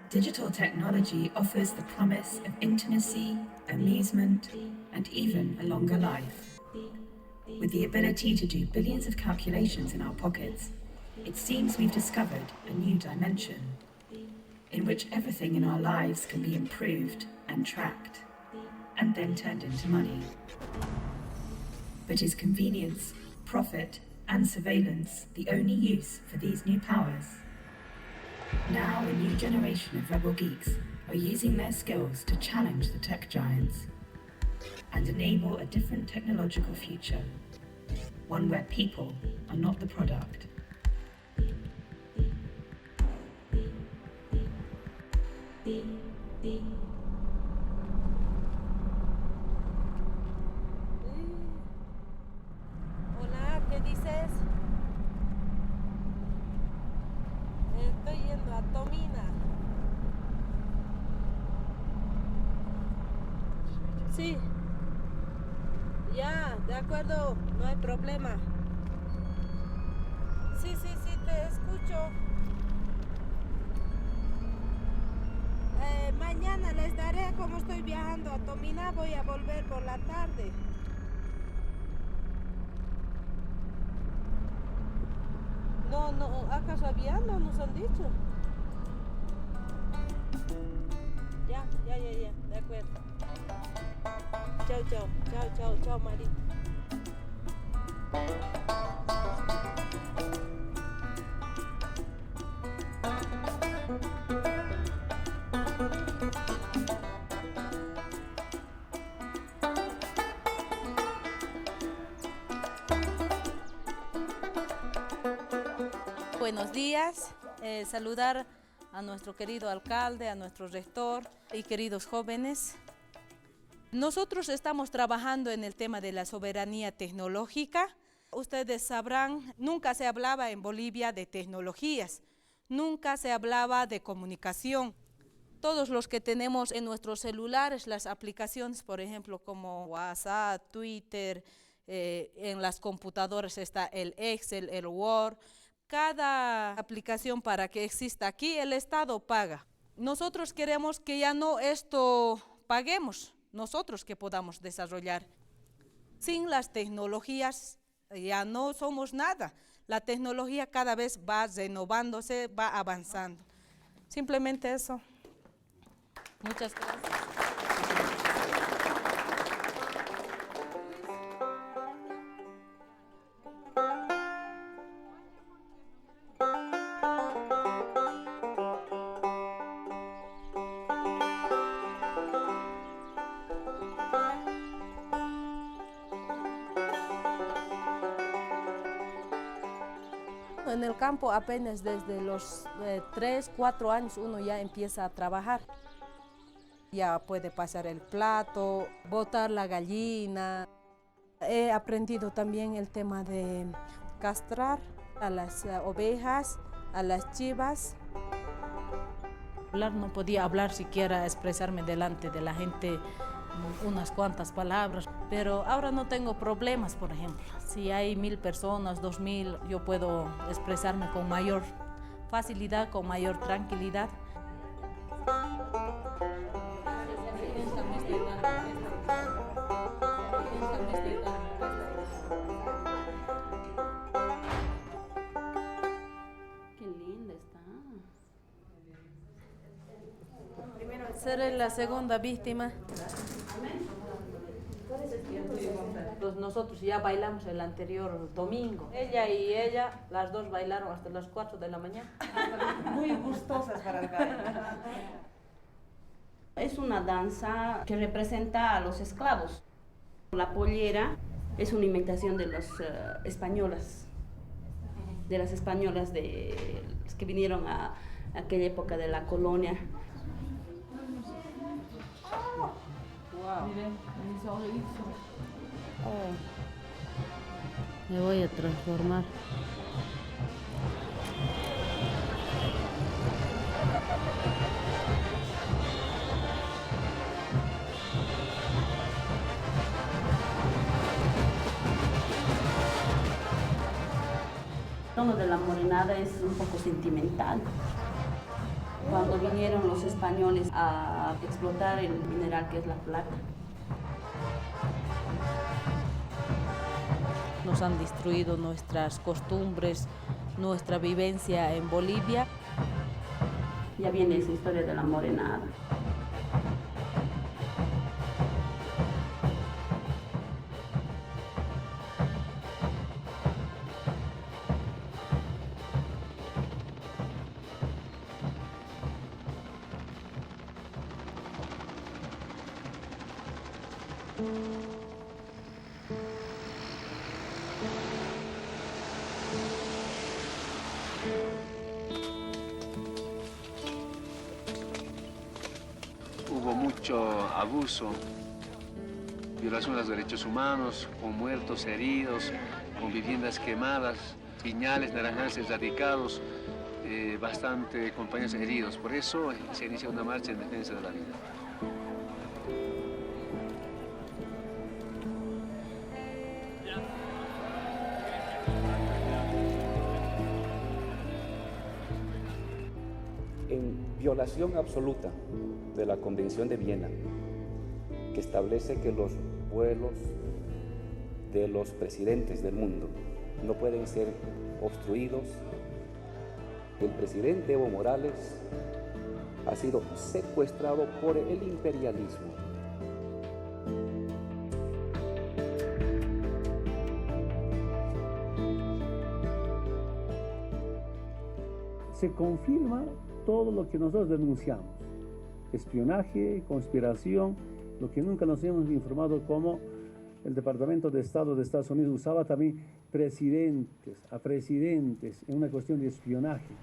Digital technology offers the promise of intimacy, amusement, and even a longer life. With the ability to do billions of calculations in our pockets, it seems we've discovered a new dimension in which everything in our lives can be improved and tracked, and then turned into money. But is convenience, profit, and surveillance the only use for these new powers? Now a new generation of rebel geeks are using their skills to challenge the tech giants and enable a different technological future, one where people are not the product. Hola, ¿qué dices? Estoy yendo a Tomina. Sí. Ya, de acuerdo, no hay problema. Sí, te escucho. Mañana les daré cómo estoy viajando a Tomina, voy a volver por la tarde. No, ¿acaso había? No nos han dicho. Ya, de acuerdo. Chao, Mari. Buenos días, saludar a nuestro querido alcalde, a nuestro rector y queridos jóvenes. Nosotros estamos trabajando en el tema de la soberanía tecnológica. Ustedes sabrán, nunca se hablaba en Bolivia de tecnologías, nunca se hablaba de comunicación. Todos los que tenemos en nuestros celulares las aplicaciones, por ejemplo, como WhatsApp, Twitter, en las computadoras está el Excel, el Word. Cada aplicación para que exista aquí, el Estado paga. Nosotros queremos que ya no esto paguemos, nosotros que podamos desarrollar. Sin las tecnologías ya no somos nada. La tecnología cada vez va renovándose, va avanzando. Simplemente eso. Muchas gracias. En el campo apenas desde los 3, 4 años uno ya empieza a trabajar. Ya puede pasar el plato, botar la gallina. He aprendido también el tema de castrar a las ovejas, a las chivas. No podía hablar siquiera, expresarme delante de la gente unas cuantas palabras, pero ahora no tengo problemas, por ejemplo. Si hay 1000 personas, 2000, yo puedo expresarme con mayor facilidad, con mayor tranquilidad. Qué linda está. Seré la segunda víctima. Nosotros ya bailamos el anterior domingo. Ella y ella, las dos bailaron hasta las 4 de la mañana. Muy gustosas para el baile. Es una danza que representa a los esclavos. La pollera es una imitación de las españolas, de las españolas que vinieron a aquella época de la colonia. Me voy a transformar. El tono de la morenada es un poco sentimental. cuando vinieron los españoles a explotar el mineral que es la plata. Nos han destruido nuestras costumbres, nuestra vivencia en Bolivia. Ya viene esa historia de la morenada. Hubo mucho abuso, violación de los derechos humanos, con muertos, heridos, con viviendas quemadas, piñales, naranjales erradicados, bastante compañeros heridos. Por eso se inicia una marcha en defensa de la vida. En violación absoluta de la Convención de Viena, que establece que los vuelos de los presidentes del mundo no pueden ser obstruidos, el presidente Evo Morales ha sido secuestrado por el imperialismo. Se confirma todo lo que nosotros denunciamos: espionaje, conspiración, lo que nunca nos hemos informado, como el Departamento de Estado de Estados Unidos usaba también a presidentes en una cuestión de espionaje.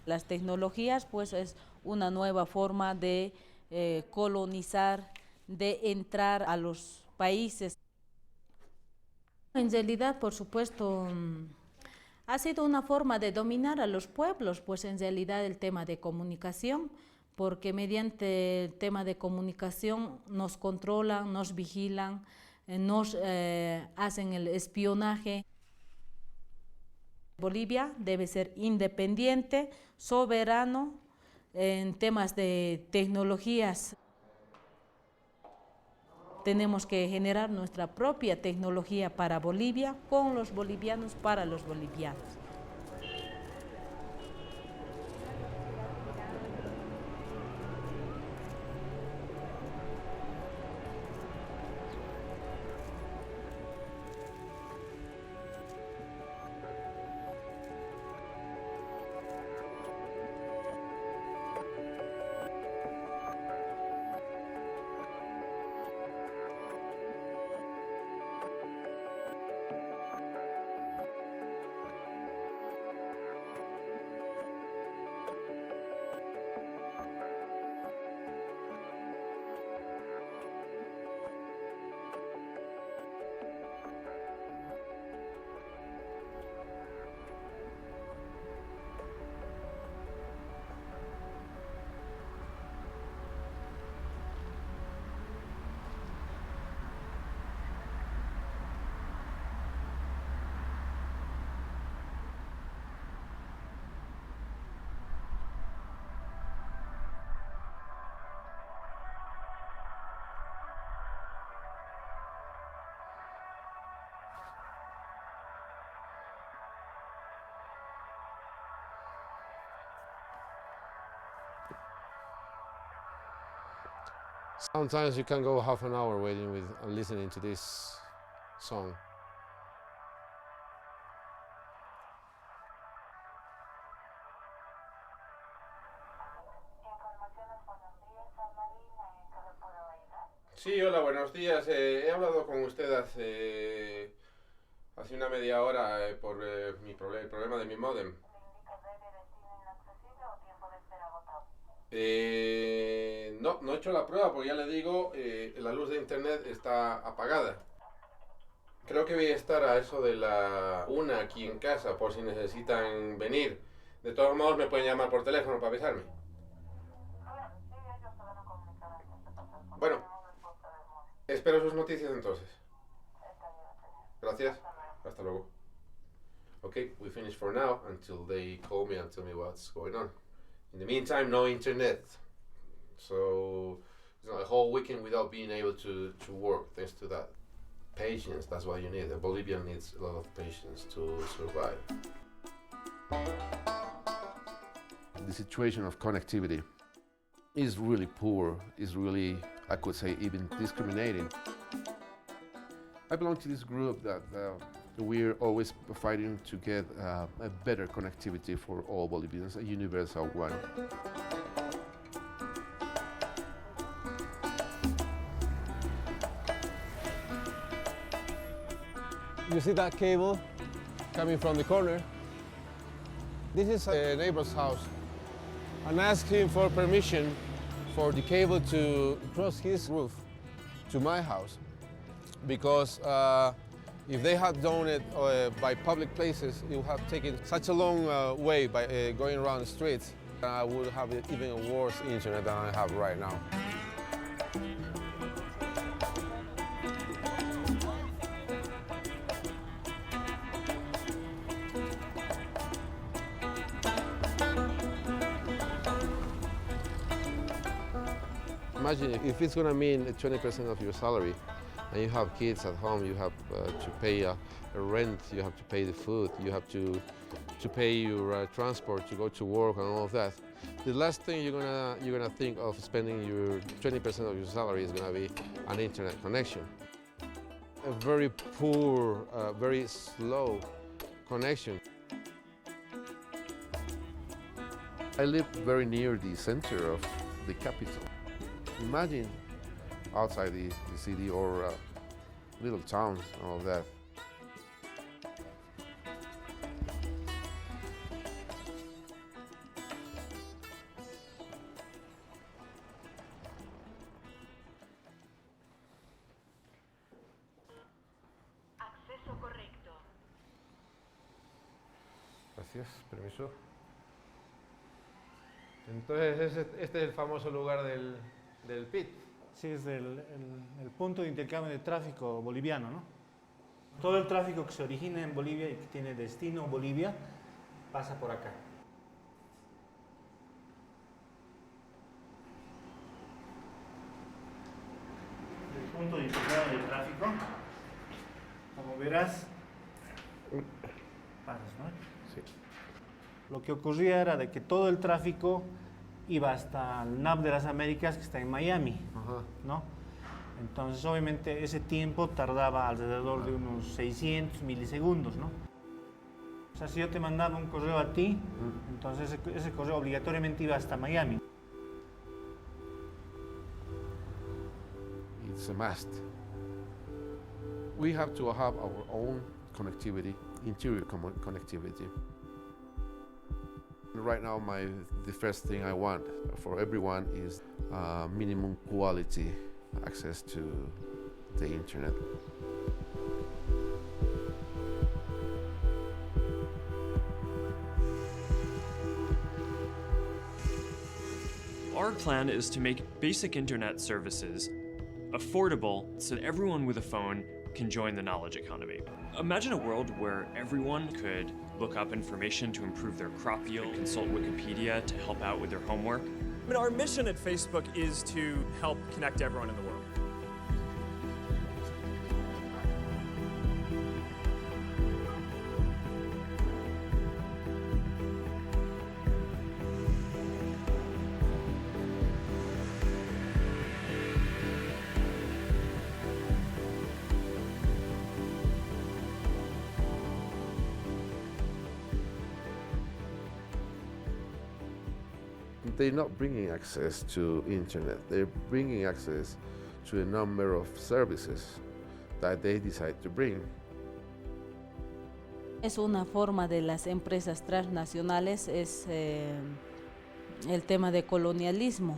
Las tecnologías pues es una nueva forma de colonizar, de entrar a los países. En realidad, por supuesto, ha sido una forma de dominar a los pueblos, pues en realidad el tema de comunicación, porque mediante el tema de comunicación nos controlan, nos vigilan, nos hacen el espionaje. Bolivia debe ser independiente, soberano en temas de tecnologías. Tenemos que generar nuestra propia tecnología para Bolivia, con los bolivianos, para los bolivianos. Sometimes you can go half an hour waiting with listening to this song. Sí, hola, buenos días. He hablado con usted hace una media hora por el problema de mi módem. No he hecho la prueba porque ya le digo, la luz de internet está apagada. Creo que voy a estar a eso de la 1 aquí en casa por si necesitan venir. De todos modos me pueden llamar por teléfono para avisarme. espero sus noticias entonces. Gracias. Hasta luego. Okay, we finish for now until they call me and tell me what's going on. In the meantime, no internet. So, a whole weekend without being able to work thanks to that. Patience, that's what you need. A Bolivian needs a lot of patience to survive. The situation of connectivity is really poor, is really, I could say, even discriminating. I belong to this group that we're always fighting to get a better connectivity for all Bolivians, a universal one. You see that cable coming from the corner? This is a neighbor's house. I'm asking for permission for the cable to cross his roof to my house, because if they had done it by public places, it would have taken such a long way by going around the streets. I would have even a worse internet than I have right now. Imagine if it's going to mean 20% of your salary, and you have kids at home, you have to pay a rent, you have to pay the food, you have to pay your transport to go to work and all of that. The last thing you're gonna think of spending your 20% of your salary is gonna be an internet connection. A very poor, very slow connection. I live very near the center of the capital. Imagine outside the city or little towns and all that. Acceso correcto. Gracias, permiso. Entonces este es el famoso lugar del PIT. Sí, es el punto de intercambio de tráfico boliviano, ¿no? Todo el tráfico que se origina en Bolivia y que tiene destino Bolivia pasa por acá. El punto de intercambio de tráfico, como verás, pasas, ¿no? Sí. Lo que ocurría era de que todo el tráfico iba hasta el NAP de las Américas, que está en Miami, ¿no? Entonces, obviamente, ese tiempo tardaba alrededor de unos 600 milisegundos, ¿no? O sea, si yo te mandaba un correo a ti, entonces ese correo obligatoriamente iba hasta Miami. It's a must. We have to have our own connectivity, interior connectivity. Right now, the first thing I want for everyone is minimum quality access to the internet. Our plan is to make basic internet services affordable so that everyone with a phone can join the knowledge economy. Imagine a world where everyone could look up information to improve their crop yield, consult Wikipedia to help out with their homework. I mean, our mission at Facebook is to help connect everyone in the world. They're not bringing access to internet. They're bringing access to a number of services that they decide to bring. Es una forma de las empresas transnacionales, es el tema de colonialismo.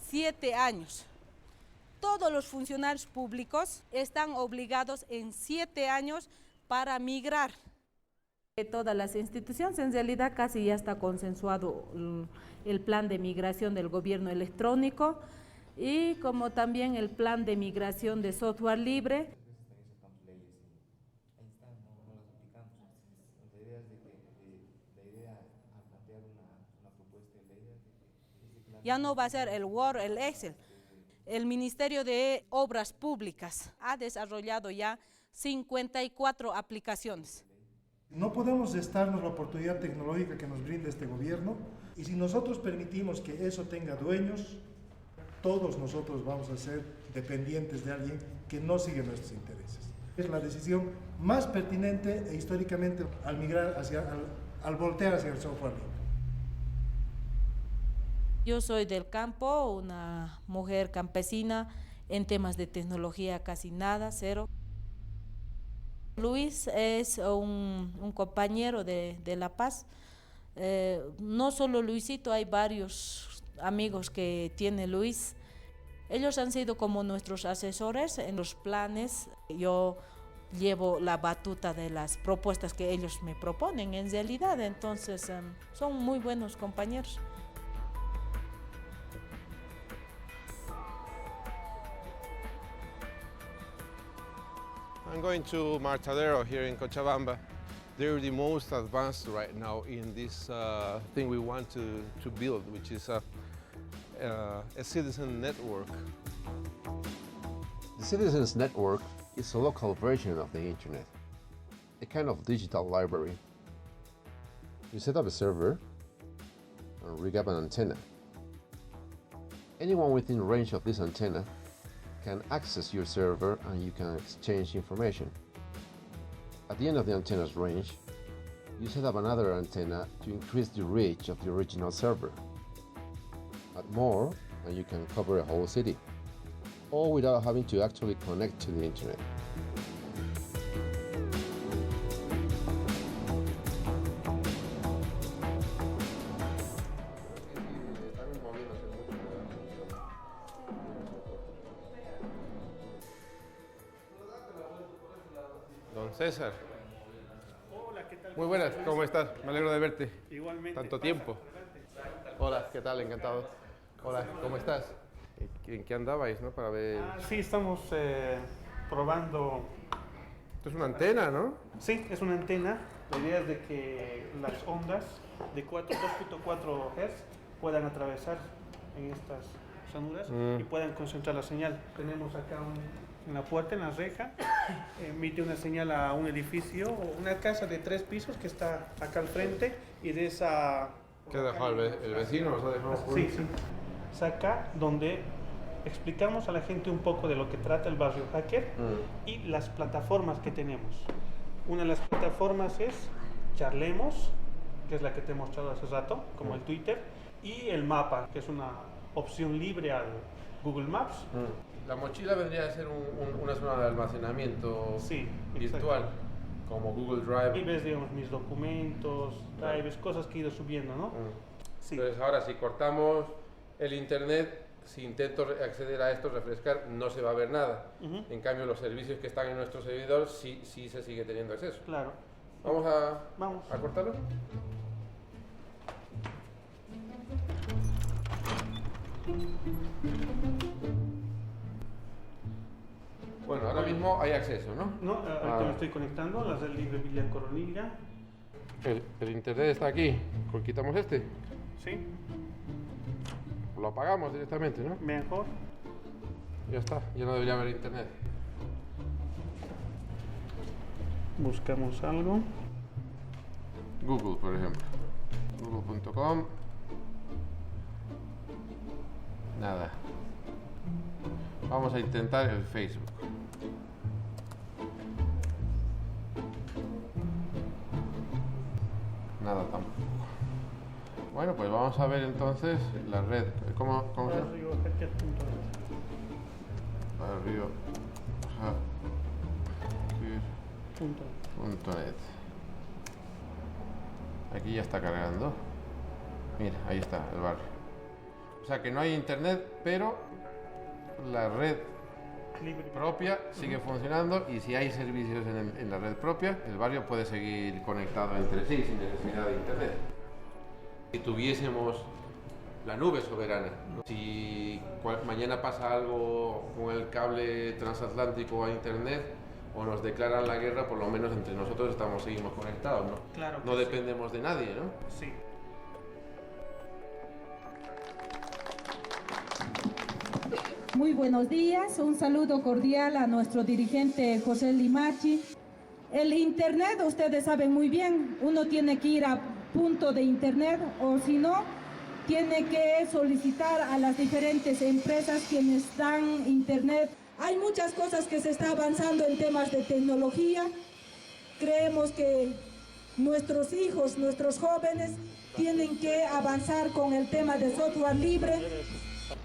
Siete años. Todos los funcionarios públicos están obligados en 7 años para migrar. Todas las instituciones, en realidad casi ya está consensuado el plan de migración del gobierno electrónico y como también el plan de migración de software libre. Ya no va a ser el Word, el Excel. El Ministerio de Obras Públicas ha desarrollado ya 54 aplicaciones. No podemos restarnos la oportunidad tecnológica que nos brinda este gobierno y si nosotros permitimos que eso tenga dueños, todos nosotros vamos a ser dependientes de alguien que no sigue nuestros intereses. Es la decisión más pertinente e históricamente al migrar al voltear hacia el software libre. Yo soy del campo, una mujer campesina, en temas de tecnología casi nada, cero. Luis es un compañero de La Paz. No solo Luisito, hay varios amigos que tiene Luis. Ellos han sido como nuestros asesores en los planes. Yo llevo la batuta de las propuestas que ellos me proponen en realidad, entonces son muy buenos compañeros. I'm going to Martadero here in Cochabamba. They're the most advanced right now in this thing we want to build, which is a citizen network. The Citizens Network is a local version of the internet, a kind of digital library. You set up a server and rig up an antenna. Anyone within range of this antenna can access your server and you can exchange information. At the end of the antenna's range, you set up another antenna to increase the reach of the original server. Add more and you can cover a whole city, all without having to actually connect to the internet. Don César. Hola, ¿qué tal? Muy buenas, ¿cómo estás? Me alegro de verte. Igualmente. Tanto tiempo. Hola, ¿qué tal? Encantado. Hola, ¿cómo estás? ¿En qué andabais, no? Para ver... Sí, estamos probando... Esto es una antena, ¿no? Sí, es una antena. La idea es de que las ondas de 2.4 Hz puedan atravesar en estas ranuras y puedan concentrar la señal. Tenemos acá en la puerta, en la reja, emite una señal a un edificio, una casa de 3 pisos que está acá al frente y de esa... ¿Qué ha dejado el vecino? ¿Nos ha dejado? Sí, sí. Es acá donde explicamos a la gente un poco de lo que trata el barrio hacker y las plataformas que tenemos. Una de las plataformas es Charlemos, que es la que te he mostrado hace rato, como el Twitter, y el mapa, que es una opción libre al Google Maps. La mochila vendría a ser una zona de almacenamiento virtual, como Google Drive. Y ves, digamos, mis documentos, drives, cosas que he ido subiendo, ¿no? Sí. Entonces ahora si cortamos el internet, si intento acceder a esto, refrescar, no se va a ver nada. En cambio, los servicios que están en nuestro servidor sí se sigue teniendo acceso. Claro. ¿Vamos a cortarlo? Bueno, ahora mismo hay acceso, ¿no? No, ahorita me estoy conectando a la red libre Villa Coronilla. El internet está aquí. ¿Quitamos este? Sí. Lo apagamos directamente, ¿no? Mejor. Ya está, ya no debería haber internet. Buscamos algo. Google, por ejemplo. Google.com. Nada. Vamos a intentar el Facebook. Nada tampoco. Bueno, pues vamos a ver entonces la red. ¿Cómo se llama? barriohacker.net. Aquí ya está cargando. Mira, ahí está el barrio. O sea que no hay internet, pero la red propia sigue funcionando, y si hay servicios en la red propia, el barrio puede seguir conectado entre sí sin necesidad de internet. Si tuviésemos la nube soberana, ¿no? Si mañana pasa algo con el cable transatlántico a internet o nos declaran la guerra, por lo menos entre nosotros seguimos conectados, ¿no? Claro que no dependemos de nadie, ¿no? Sí. Muy buenos días, un saludo cordial a nuestro dirigente José Limachi. El internet, ustedes saben muy bien, uno tiene que ir a punto de internet, o si no, tiene que solicitar a las diferentes empresas quienes dan internet. Hay muchas cosas que se está avanzando en temas de tecnología. Creemos que nuestros hijos, nuestros jóvenes, tienen que avanzar con el tema de software libre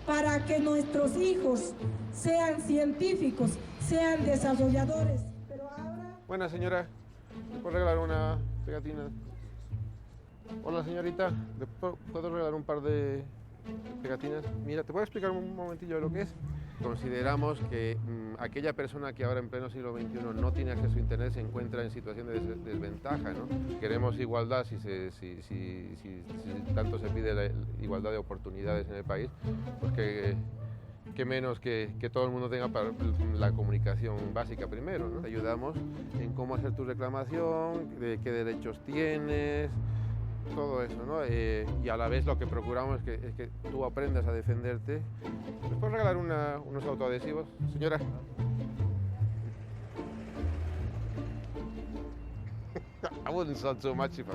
para que nuestros hijos sean científicos, sean desarrolladores. Pero ahora... Buena señora, ¿me puedo regalar una pegatina? Hola señorita, ¿puedo regalar un par de pegatinas? Mira, ¿te puedo explicar un momentillo lo que es? Consideramos que aquella persona que ahora en pleno siglo XXI no tiene acceso a internet se encuentra en situación de desventaja, ¿no? Queremos igualdad si tanto se pide la igualdad de oportunidades en el país, pues que menos que todo el mundo tenga la comunicación básica primero, ¿no? Te ayudamos en cómo hacer tu reclamación, de qué derechos tienes, todo eso, ¿no? Y a la vez lo que procuramos es que tú aprendas a defenderte. ¿Me puedes regalar unos autoadhesivos, señora? I wouldn't sell so much if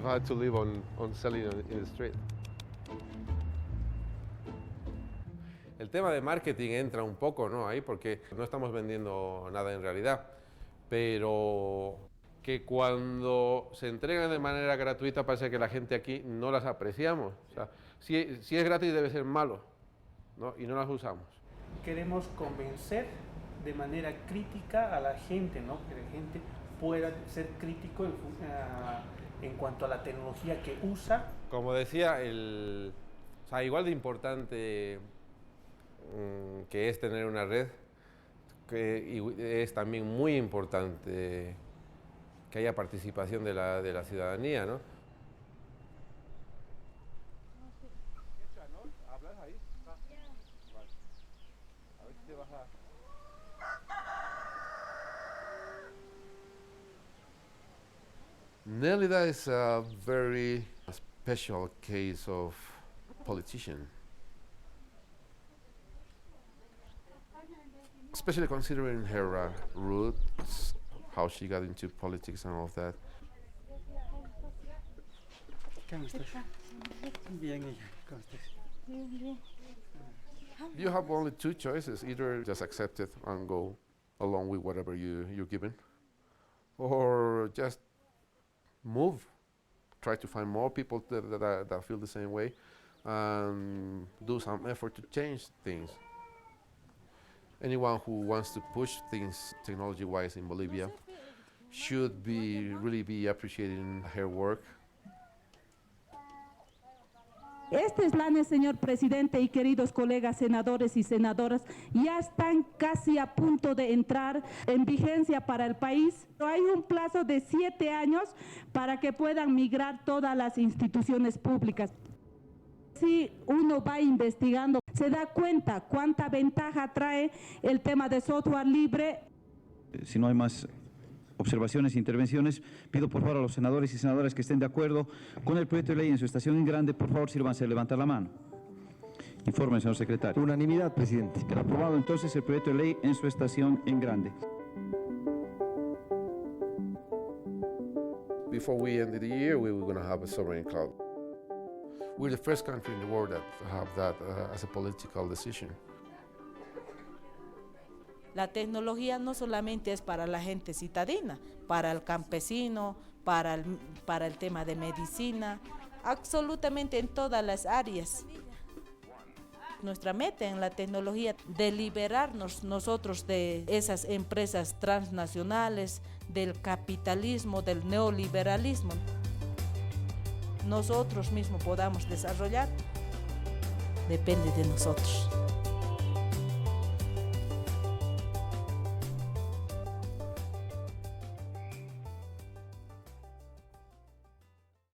I had to live on selling in the street. El tema de marketing entra un poco, ¿no? Ahí, porque no estamos vendiendo nada en realidad, pero que cuando se entregan de manera gratuita parece que la gente aquí no las apreciamos. O sea, si es gratis debe ser malo, ¿no? Y no las usamos. Queremos convencer de manera crítica a la gente, ¿no? Que la gente pueda ser crítico en cuanto a la tecnología que usa. Como decía, o sea, igual de importante que es tener una red, que es también muy importante que haya participación de la ciudadanía, ¿no? Nelida is a very special case of politician, especially considering her roots, how she got into politics and all of that. ¿Cómo estás? Bien, ¿cómo estás? Bien. You have only two choices: either just accept it and go along with whatever you're given, or just move, try to find more people that feel the same way, and do some effort to change things. Anyone who wants to push things technology-wise in Bolivia should really be appreciating her work. Estos planes, señor presidente y queridos colegas senadores y senadoras, ya están casi a punto de entrar en vigencia para el país. Hay un plazo de 7 años para que puedan migrar todas las instituciones públicas. Si uno va investigando, se da cuenta cuánta ventaja trae el tema de software libre. Si no hay más observaciones e intervenciones, pido por favor a los senadores y senadoras que estén de acuerdo con el proyecto de ley en su estación en grande, por favor sírvanse a levantar la mano. Informe, señor secretario. Unanimidad, presidente. Queda aprobado entonces el proyecto de ley en su estación en grande. Before we end the year, we were going to have a sovereign cloud. We're the first country in the world that have that as a political decision. La tecnología no solamente es para la gente citadina, para el campesino, para el tema de medicina, absolutamente en todas las áreas. Nuestra meta en la tecnología de liberarnos nosotros de esas empresas transnacionales, del capitalismo, del neoliberalismo. Nosotros mismos podamos desarrollar, depende de nosotros.